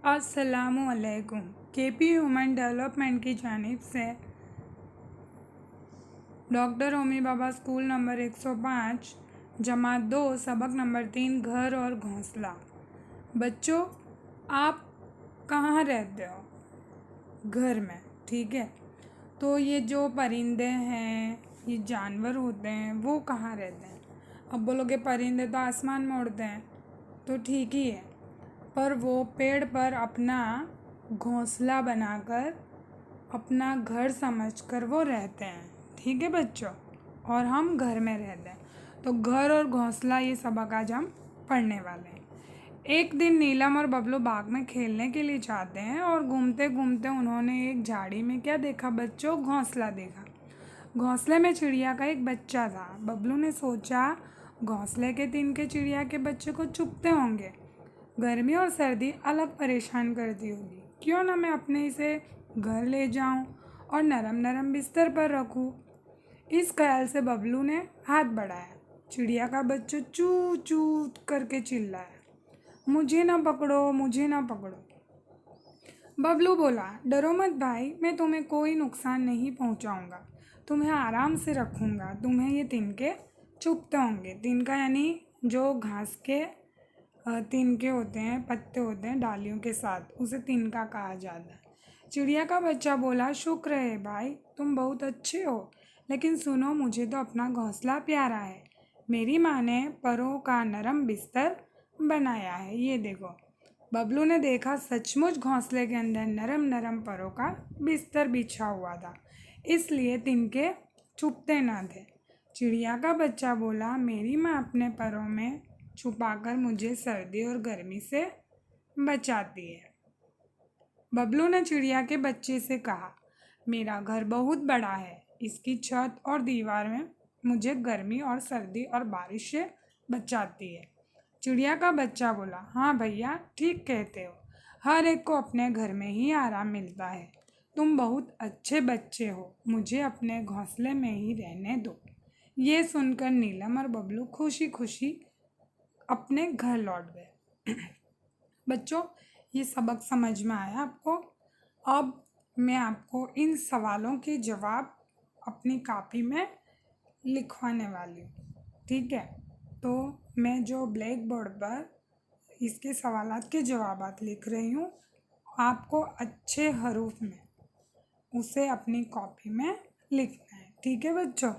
अस्सलामुअलैकुम। KP human development की जानिब से डॉक्टर होमी बाबा स्कूल नंबर 105 जमात 2 सबक नंबर 3 घर और घोंसला। बच्चों, आप कहाँ रहते हो? घर में, ठीक है। तो ये जो परिंदे हैं, ये जानवर होते हैं, वो कहाँ रहते हैं? अब बोलोगे परिंदे तो आसमान में उड़ते हैं, तो ठीक ही है, पर वो पेड़ पर अपना घोंसला बनाकर अपना घर समझकर वो रहते हैं, ठीक है बच्चों। और हम घर में रहते हैं। तो घर और घोंसला ये सबक आज हम पढ़ने वाले हैं। एक दिन नीलम और बबलू बाग में खेलने के लिए जाते हैं और घूमते घूमते उन्होंने एक झाड़ी में क्या देखा बच्चों? घोंसला देखा। घोंसले में चिड़िया का एक बच्चा था। बबलू ने सोचा घोंसले के तिनके चिड़िया के बच्चे को चुभते होंगे, गर्मी और सर्दी अलग परेशान करती होगी, क्यों ना मैं अपने इसे घर ले जाऊं और नरम नरम बिस्तर पर रखूं। इस ख्याल से बबलू ने हाथ बढ़ाया। चिड़िया का बच्चा चू चू करके चिल्लाया, मुझे ना पकड़ो, मुझे ना पकड़ो। बबलू बोला, डरो मत भाई, मैं तुम्हें कोई नुकसान नहीं पहुंचाऊंगा, तुम्हें आराम से रखूंगा। तुम्हें ये तिनके चुभते होंगे। तिनका यानी जो घास के तिनके होते हैं, पत्ते होते हैं डालियों के साथ, उसे तिनका कहा जाता है। चिड़िया का बच्चा बोला, शुक्र है भाई, तुम बहुत अच्छे हो, लेकिन सुनो, मुझे तो अपना घोंसला प्यारा है। मेरी माँ ने परों का नरम बिस्तर बनाया है, ये देखो। बबलू ने देखा सचमुच घोंसले के अंदर नरम नरम परों का बिस्तर बिछा हुआ था, इसलिए तिनके चुभते न थे। चिड़िया का बच्चा बोला, मेरी माँ अपने परों में छुपाकर मुझे सर्दी और गर्मी से बचाती है। बबलू ने चिड़िया के बच्चे से कहा, मेरा घर बहुत बड़ा है, इसकी छत और दीवार में मुझे गर्मी और सर्दी और बारिश से बचाती है। चिड़िया का बच्चा बोला, हाँ भैया, ठीक कहते हो, हर एक को अपने घर में ही आराम मिलता है। तुम बहुत अच्छे बच्चे हो, मुझे अपने घोंसले में ही रहने दो। ये सुनकर नीलम और बबलू खुशी खुशी अपने घर लौट गए। बच्चों, ये सबक समझ में आया आपको? अब मैं आपको इन सवालों के जवाब अपनी कॉपी में लिखवाने वाली हूँ, ठीक है। तो मैं जो ब्लैक बोर्ड पर इसके सवालात के जवाबात लिख रही हूँ, आपको अच्छे हरूफ में उसे अपनी कॉपी में लिखना है, ठीक है बच्चों।